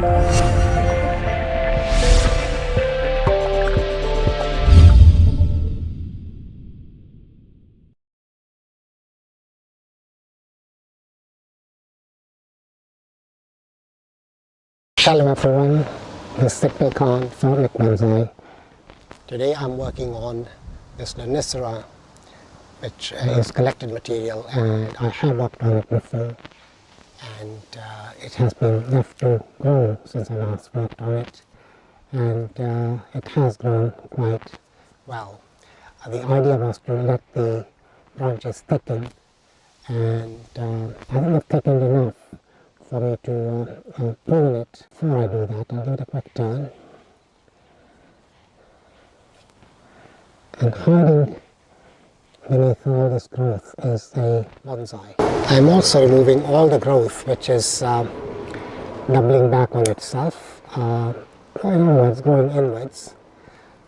Hello everyone, this is Sippy Khan from mikbonsai. Today I'm working on this Lonicera, which is collected material, and I have worked on it before, and it has been left to grow since I last worked on it, and it has grown quite well. The idea was to let the branches thicken, and I think they've thickened enough for me to prune it. Before I do that, I'll give it a quick turn. And hiding beneath all this growth is a bonsai. I'm also removing all the growth which is doubling back on itself, going onwards, going inwards.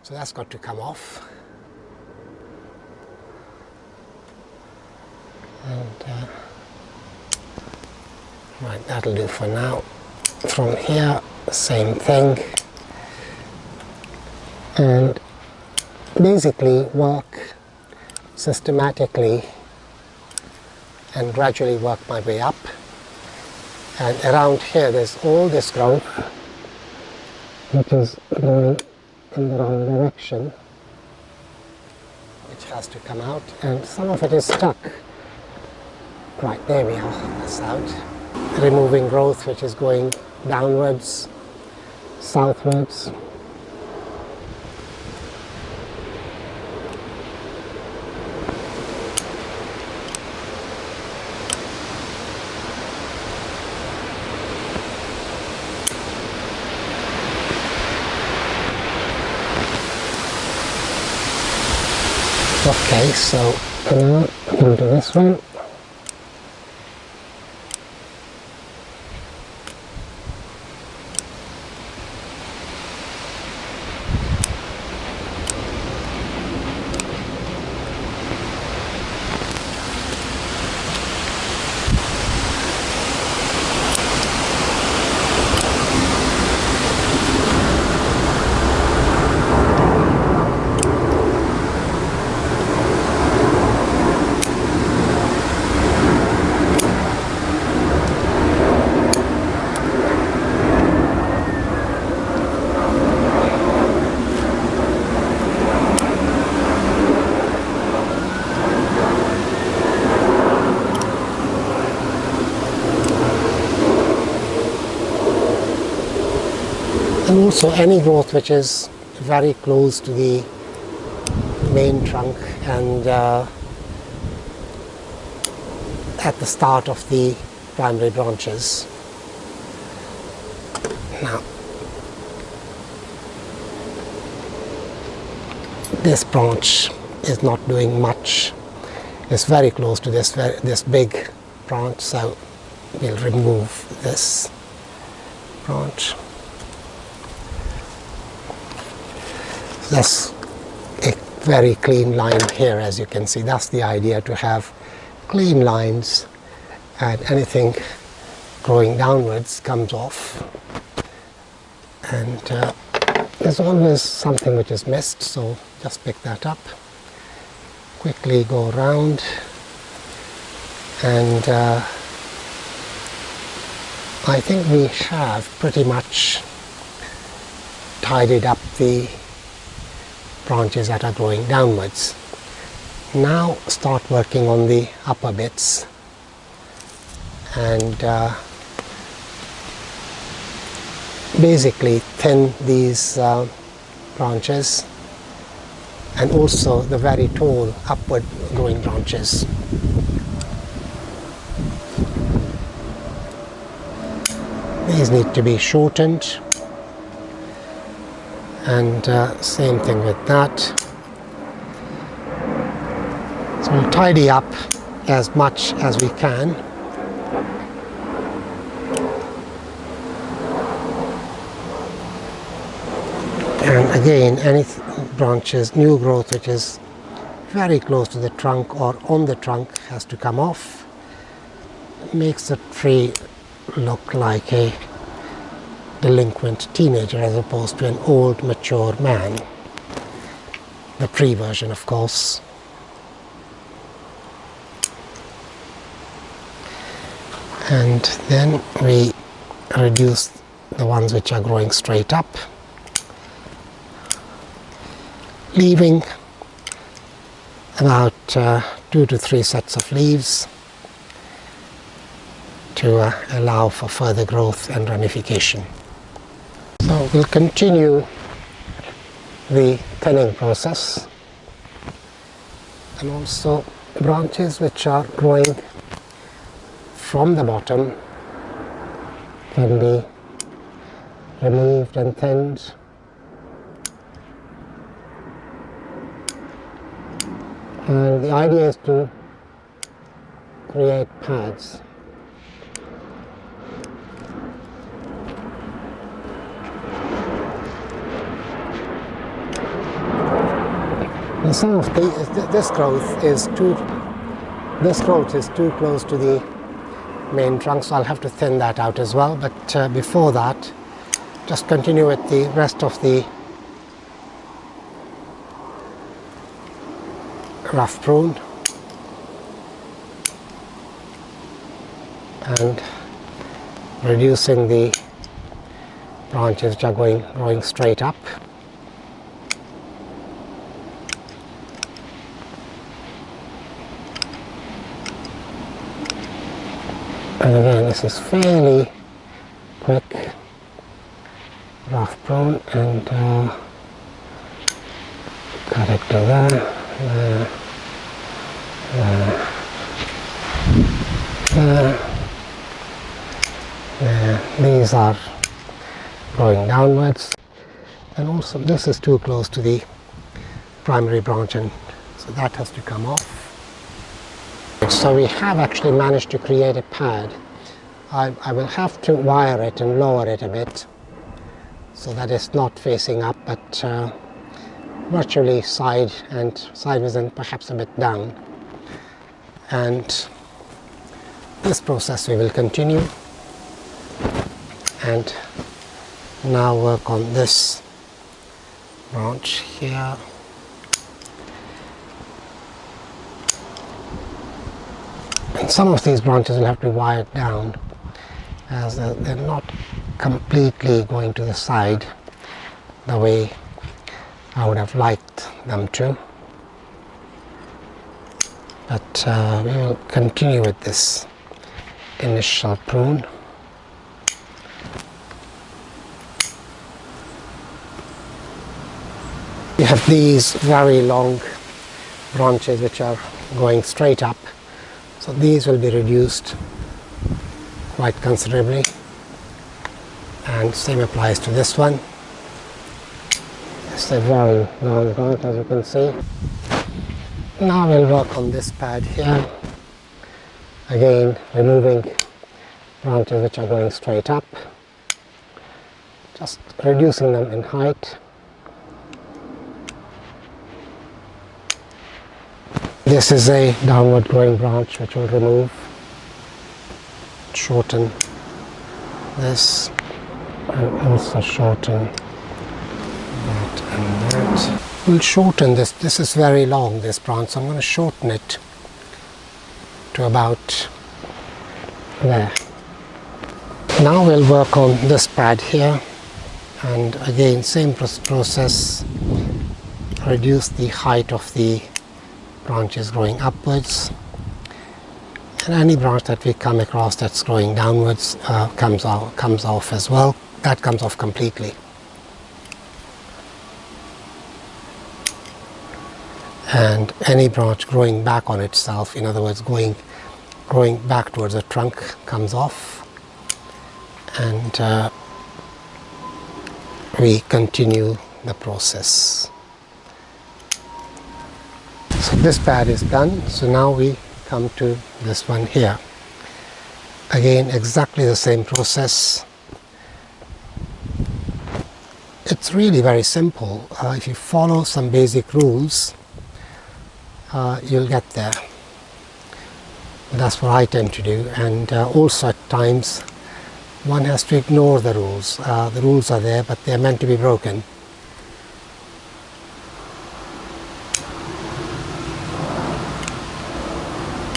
So that's got to come off. And right, that'll do for now. From here, same thing. And basically work systematically and gradually work my way up. And around here there's all this growth which is going in the wrong direction, which has to come out, and some of it is stuck. Right, there we are, that's out. Removing growth which is going downwards, southwards. Okay, so now into this one. And also any growth which is very close to the main trunk and at the start of the primary branches. Now, this branch is not doing much. It's very close to this big branch, so we'll remove this branch. That's a very clean line here, as you can see. That's the idea, to have clean lines, and anything growing downwards comes off. And there's always something which is missed, so just pick that up. Quickly go around, and I think we have pretty much tidied up the branches that are growing downwards. Now start working on the upper bits, and basically thin these branches, and also the very tall upward growing branches. These need to be shortened, and same thing with that. So we'll tidy up as much as we can. And again, any branches, new growth which is very close to the trunk or on the trunk has to come off. It makes the tree look like a delinquent teenager as opposed to an old mature man. The pre-version, of course. And then we reduce the ones which are growing straight up, leaving about 2 to 3 sets of leaves to allow for further growth and ramification. So we'll continue the thinning process, and also branches which are growing from the bottom can be removed and thinned. And the idea is to create pads. And some of this growth is too close to the main trunk, so I'll have to thin that out as well. But before that, just continue with the rest of the rough prune and reducing the branches which are growing straight up. And again, this is fairly quick, rough prune, and cut it to there, there. These are growing downwards, and also this is too close to the primary branch, and so that has to come off. So we have actually managed to create a pad. I will have to wire it and lower it a bit so that it's not facing up, but virtually sideways and perhaps a bit down. And this process we will continue, and now work on this branch here. And some of these branches will have to be wired down, as they're not completely going to the side the way I would have liked them to. But we will continue with this initial prune. You have these very long branches which are going straight up. So these will be reduced quite considerably, and same applies to this one. It's a very long branch, as you can see. Now we'll work on this pad here, again removing branches which are going straight up, just reducing them in height. This is a downward growing branch which will remove, shorten this, and also shorten that and that. We'll shorten this. This is very long, this branch, so I'm going to shorten it to about there. Now we'll work on this pad here, and again same process, reduce the height of the branches growing upwards, and any branch that we come across that's growing downwards comes off as well. That comes off completely. And any branch growing back on itself, in other words growing back towards the trunk, comes off, and we continue the process. So this pad is done, so now we come to this one here. Again, exactly the same process. It's really very simple. If you follow some basic rules, you'll get there. That's what I tend to do, and also at times one has to ignore the rules. The rules are there, but they are meant to be broken.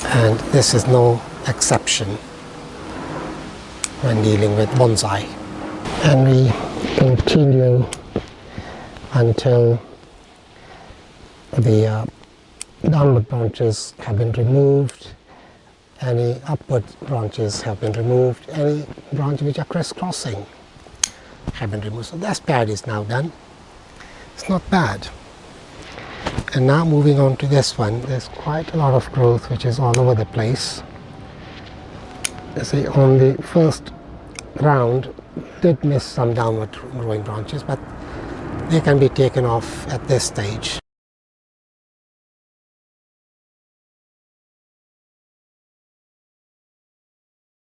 And this is no exception when dealing with bonsai. And we continue until the downward branches have been removed, any upward branches have been removed, any branches which are crisscrossing have been removed. So this pad is now done. It's not bad. And now moving on to this one, there's quite a lot of growth which is all over the place. You see, on the first round did miss some downward growing branches, but they can be taken off at this stage.